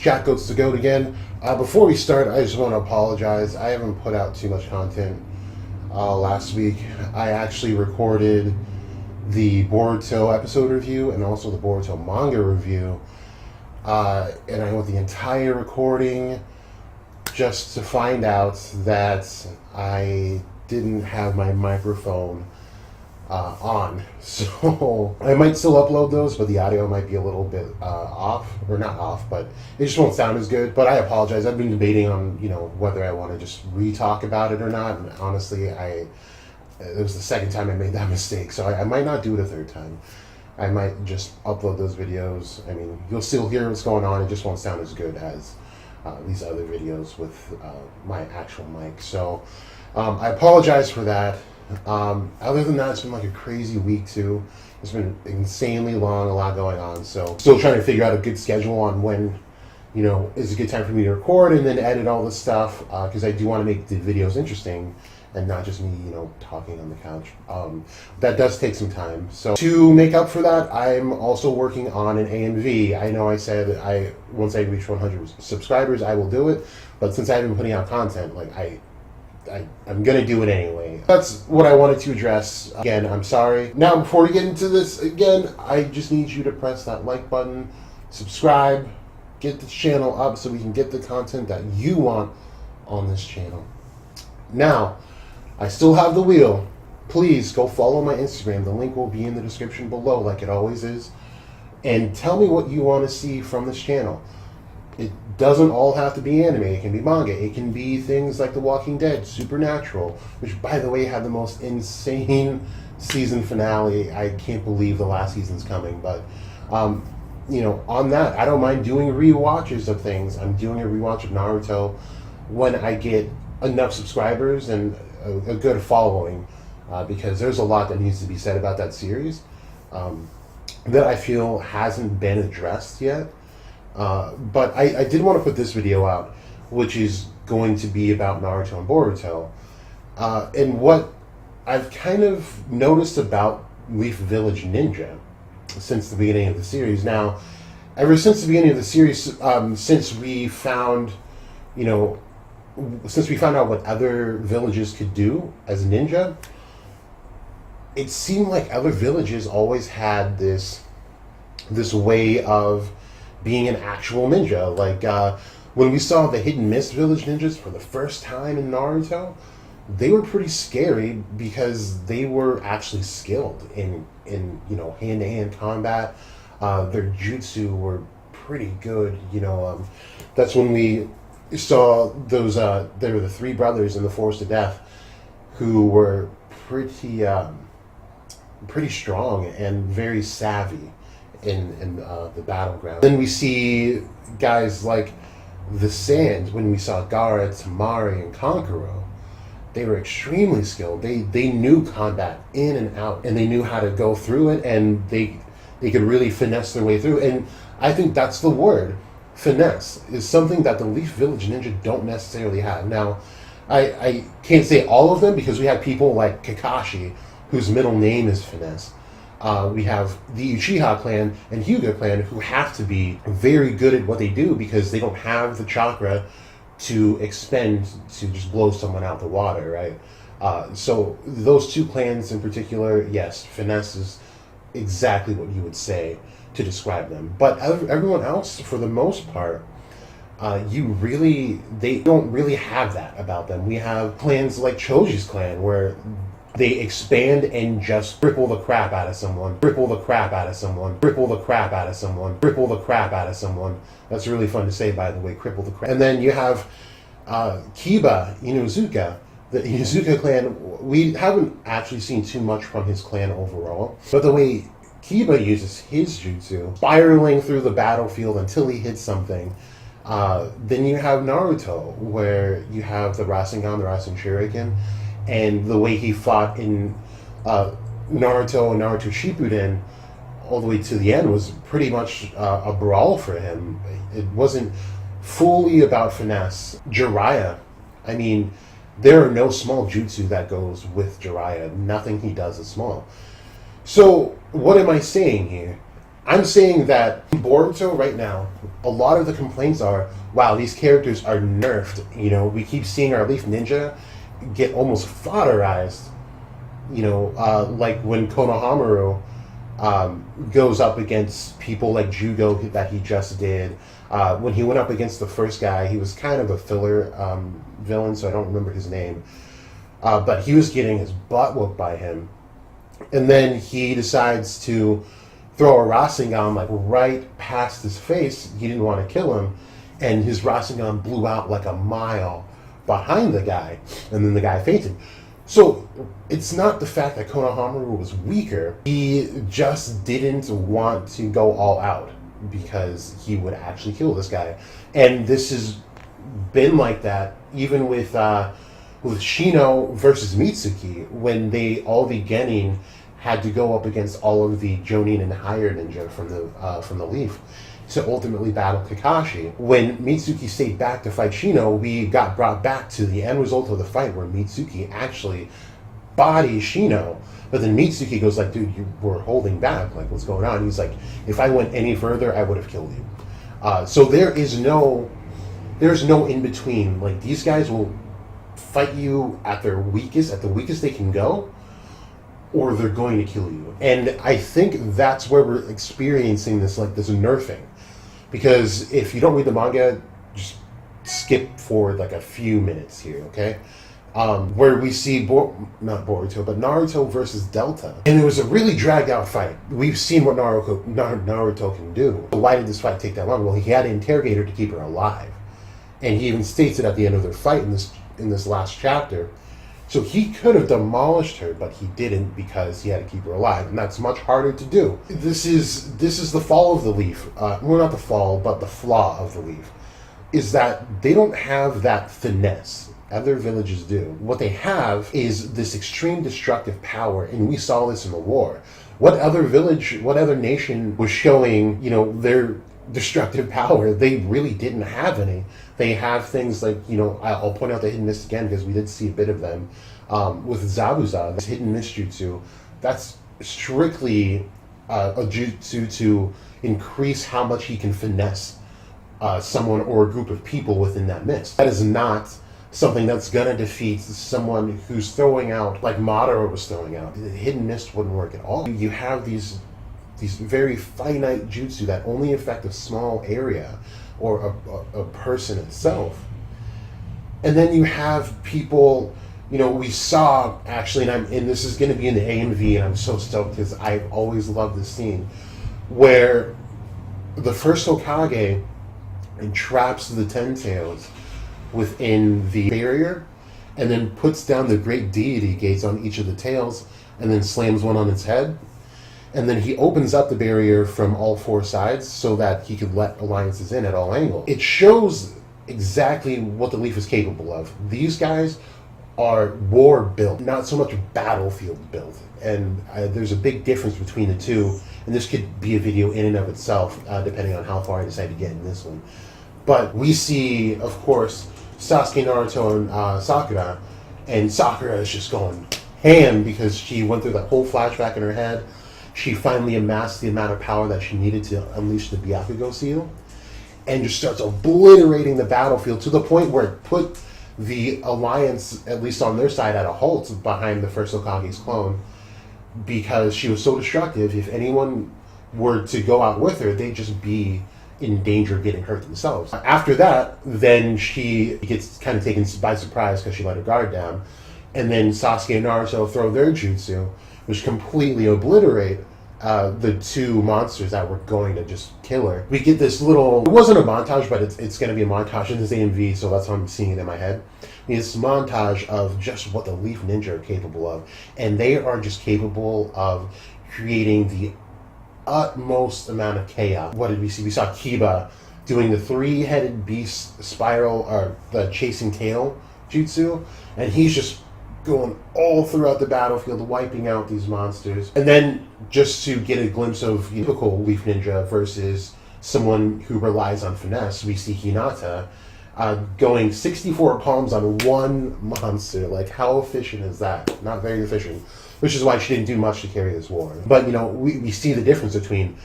Jack Goats the Goat again. Before we start, I just want to apologize. I haven't put out too much content last week. I actually recorded the Boruto episode review and also the Boruto manga review. And I went the entire recording just to find out that I didn't have my microphone on. So I might still upload those, but the audio might be a little bit off, or not off, but it just won't sound as good. But I apologize. I've been debating on, whether I want to just re-talk about it or not. And honestly, it was the second time I made that mistake, so I might not do it a third time. I might just upload those videos. I mean, you'll still hear what's going on. It just won't sound as good as these other videos with my actual mic. So I apologize for that. Other than that, it's been like a crazy week too. It's been insanely long, a lot going on. So still trying to figure out a good schedule on when, is a good time for me to record and then edit all this stuff. Because I do want to make the videos interesting and not just me, talking on the couch. That does take some time. So to make up for that, I'm also working on an AMV. I know I said once I reach 100 subscribers, I will do it. But since I haven't been putting out content, I'm going to do it anyway. That's what I wanted to address. Again, I'm sorry. Now, before we get into this, again, I just need you to press that like button, subscribe, get the channel up so we can get the content that you want on this channel. Now, I still have the wheel. Please go follow my Instagram. The link will be in the description below, like it always is. And tell me what you want to see from this channel. It doesn't all have to be anime. It can be manga. It can be things like The Walking Dead, Supernatural, which, by the way, had the most insane season finale. I can't believe the last season's coming. But, on that, I don't mind doing rewatches of things. I'm doing a rewatch of Naruto when I get enough subscribers and a good following, because there's a lot that needs to be said about that series that I feel hasn't been addressed yet. But I did want to put this video out, which is going to be about Naruto and Boruto. And what I've kind of noticed about Leaf Village Ninja since the beginning of the series. Now, ever since the beginning of the series, since we found out what other villages could do as a ninja, it seemed like other villages always had this way of being an actual ninja. Like when we saw the Hidden Mist Village ninjas for the first time in Naruto, they were pretty scary because they were actually skilled in hand-to-hand combat. Their jutsu were pretty good. That's when we saw those. There were the three brothers in the Forest of Death who were pretty strong and very savvy in the battleground. Then we see guys like the Sand. When we saw Gaara, Tamari, and Kankuro, they were extremely skilled. They knew combat in and out, and they knew how to go through it, and they could really finesse their way through. And I think that's the word. Finesse is something that the Leaf Village Ninja don't necessarily have. Now, I can't say all of them because we have people like Kakashi, whose middle name is Finesse. We have the Uchiha clan and Hyuga clan, who have to be very good at what they do because they don't have the chakra to expend to just blow someone out the water, right? So those two clans in particular, yes, Finesse is exactly what you would say to describe them. But everyone else, for the most part, they don't really have that about them. We have clans like Choji's clan, where they expand and just cripple the crap out of someone, cripple the crap out of someone, cripple the crap out of someone, cripple the crap out of someone. That's really fun to say, by the way, cripple the crap. And then you have Kiba Inuzuka. The Inuzuka clan, we haven't actually seen too much from his clan overall, but the way Kiba uses his jutsu, spiraling through the battlefield until he hits something. Then you have Naruto, where you have the Rasengan, the Rasen Shuriken, and the way he fought in Naruto and Naruto Shippuden all the way to the end was pretty much a brawl for him. It wasn't fully about finesse. Jiraiya, I mean, there are no small jutsu that goes with Jiraiya. Nothing he does is small. So, what am I saying here? I'm saying that Boruto right now, a lot of the complaints are, wow, these characters are nerfed. You know, we keep seeing our Leaf Ninja get almost fodderized. You know, like when Konohamaru goes up against people like Jugo that he just did. When he went up against the first guy, he was kind of a filler villain, so I don't remember his name. But he was getting his butt whooped by him. And then he decides to throw a Rasengan like right past his face. He didn't want to kill him. And his Rasengan blew out like a mile behind the guy. And then the guy fainted. So it's not the fact that Konohamaru was weaker. He just didn't want to go all out because he would actually kill this guy. And this has been like that even with Shino versus Mitsuki, when all the Genin had to go up against all of the Jonin and higher ninja from the Leaf to ultimately battle Kakashi. When Mitsuki stayed back to fight Shino, we got brought back to the end result of the fight where Mitsuki actually bodies Shino. But then Mitsuki goes like, dude, you were holding back. Like, what's going on? He's like, if I went any further, I would have killed you. So there's no in between. Like, these guys will fight you at the weakest they can go, or they're going to kill you. And I think that's where we're experiencing this nerfing. Because if you don't read the manga, just skip forward like a few minutes here, okay? Where we see, not Boruto, but Naruto versus Delta. And it was a really dragged out fight. We've seen what Naruto can do. Why did this fight take that long? Well, he had an interrogator to keep her alive. And he even states it at the end of their fight in this last chapter. So he could have demolished her, but he didn't because he had to keep her alive, and that's much harder to do. This is the fall of the Leaf. Well, not the fall, but the flaw of the Leaf, is that they don't have that finesse. Other villages do. What they have is this extreme destructive power, and we saw this in the war. What other nation was showing, their destructive power? They really didn't have any. They have things like, I'll point out the hidden mist again because we did see a bit of them with Zabuza, this hidden mist jutsu. That's strictly a jutsu to increase how much he can finesse someone or a group of people within that mist. That is not something that's gonna defeat someone who's throwing out, like Madara was throwing out. The hidden mist wouldn't work at all. You have these very finite jutsu that only affect a small area or a person itself. And then you have people, we saw actually, and this is going to be in the AMV, and I'm so stoked because I've always loved this scene, where the first Hokage entraps the Ten Tails within the barrier, and then puts down the great deity gates on each of the tails, and then slams one on its head. And then he opens up the barrier from all four sides so that he could let alliances in at all angles. It shows exactly what the Leaf is capable of. These guys are war built, not so much battlefield built. And there's a big difference between the two. And this could be a video in and of itself, depending on how far I decide to get in this one. But we see, of course, Sasuke, Naruto, and Sakura. And Sakura is just going ham because she went through that whole flashback in her head. She finally amassed the amount of power that she needed to unleash the Byakugo seal, and just starts obliterating the battlefield to the point where it put the alliance, at least on their side, at a halt behind the first Hokage's clone, because she was so destructive. If anyone were to go out with her, they'd just be in danger of getting hurt themselves. After that, then she gets kind of taken by surprise because she let her guard down, and then Sasuke and Naruto throw their jutsu, which completely obliterate the two monsters that were going to just kill her. We get this little, it wasn't a montage, but it's going to be a montage in this AMV, so that's how I'm seeing it in my head. This montage of just what the Leaf Ninja are capable of. And they are just capable of creating the utmost amount of chaos. What did we see? We saw Kiba doing the three-headed beast spiral, or the chasing tail jutsu, and he's just going all throughout the battlefield, wiping out these monsters. And then, just to get a glimpse of typical Leaf Ninja versus someone who relies on finesse, we see Hinata going 64 palms on one monster. Like, how efficient is that? Not very efficient. Which is why she didn't do much to carry this war. But, we see the difference between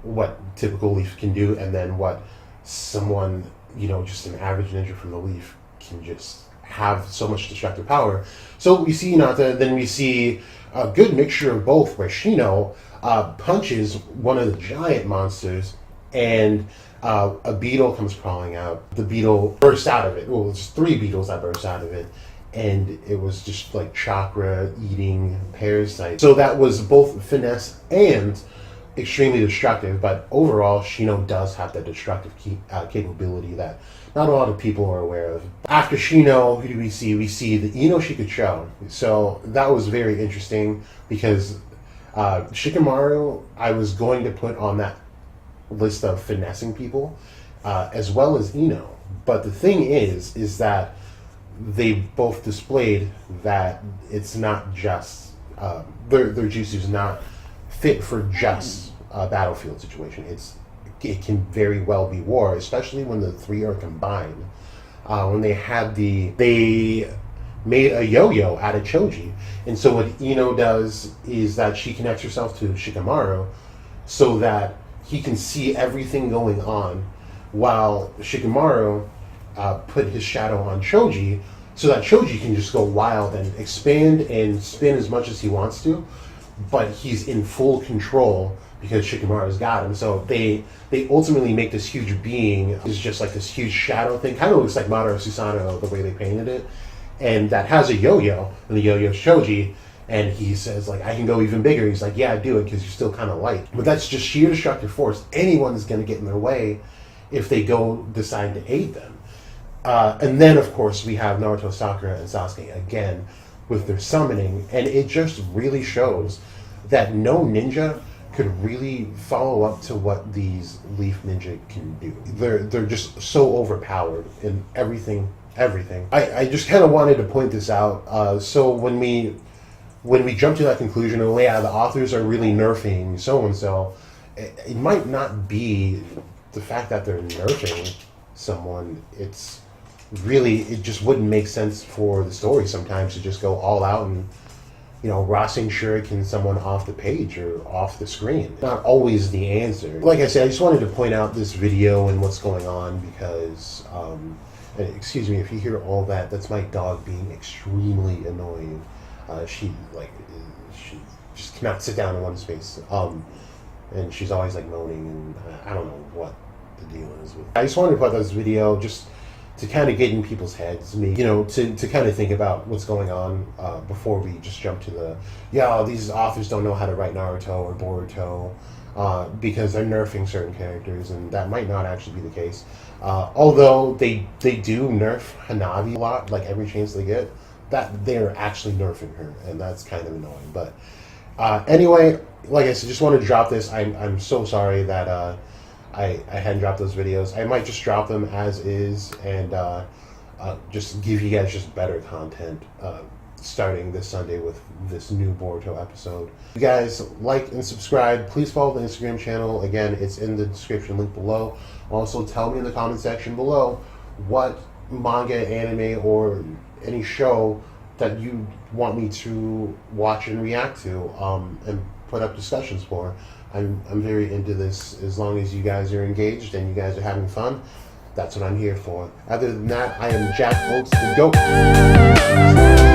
what typical Leaf can do, and then what someone, just an average ninja from the Leaf can just have so much destructive power. So we see Hinata, then we see a good mixture of both, where Shino punches one of the giant monsters, and a beetle comes crawling out. The beetle bursts out of it. Well, it's 3 beetles that burst out of it, and it was just like chakra eating parasites. So that was both finesse and extremely destructive, but overall Shino does have that destructive capability that not a lot of people are aware of. After Shino, who do we see? We see the Ino Shikucho. So that was very interesting because Shikamaru I was going to put on that list of finessing people, as well as Ino. But the thing is that they both displayed that it's not just their jutsu is not fit for just a battlefield situation. It can very well be war, especially when the 3 are combined. When they made a yo-yo out of Choji, and so what Ino does is that she connects herself to Shikamaru so that he can see everything going on, while Shikamaru put his shadow on Choji so that Choji can just go wild and expand and spin as much as he wants to, but he's in full control because Shikamaru's got him. So they ultimately make this huge being is just like this huge shadow thing. Kind of looks like Mamoru Susanoo the way they painted it, and that has a yo-yo, and the yo-yo's Choji. And he says, like, I can go even bigger. He's like, yeah, do it, because you're still kind of light. But that's just sheer destructive force. Anyone's going to get in their way if they decide to aid them. And then, of course, we have Naruto, Sakura, and Sasuke again with their summoning. And it just really shows that no ninja could really follow up to what these Leaf Ninja can do. They're just so overpowered in everything. I just kind of wanted to point this out. So when we jump to that conclusion, oh yeah, the authors are really nerfing so-and-so, it might not be the fact that they're nerfing someone. It's really, it just wouldn't make sense for the story sometimes to just go all out and, Rasen Shuriken someone off the page or off the screen. Not always the answer. Like I said, I just wanted to point out this video and what's going on because, and excuse me if you hear all that, that's my dog being extremely annoying. She just cannot sit down in one space, and she's always like moaning, and I don't know what the deal is with. I just wanted to put this video just to kind of get in people's heads, to kind of think about what's going on before we just jump to these authors don't know how to write Naruto or Boruto because they're nerfing certain characters, and that might not actually be the case. Although they do nerf Hanabi a lot, like every chance they get. That they're actually nerfing her, and that's kind of annoying. But anyway, like I said, just wanted to drop this. I'm so sorry that I hadn't dropped those videos. I might just drop them as is and just give you guys just better content starting this Sunday with this new Boruto episode. You guys like and subscribe. Please follow the Instagram channel. Again, it's in the description link below. Also, tell me in the comment section below what manga, anime, or any show that you want me to watch and react to and put up discussions for. I'm very into this. As long as you guys are engaged and you guys are having fun, that's what I'm here for. Other than that, I am Jack OATz the GOAT.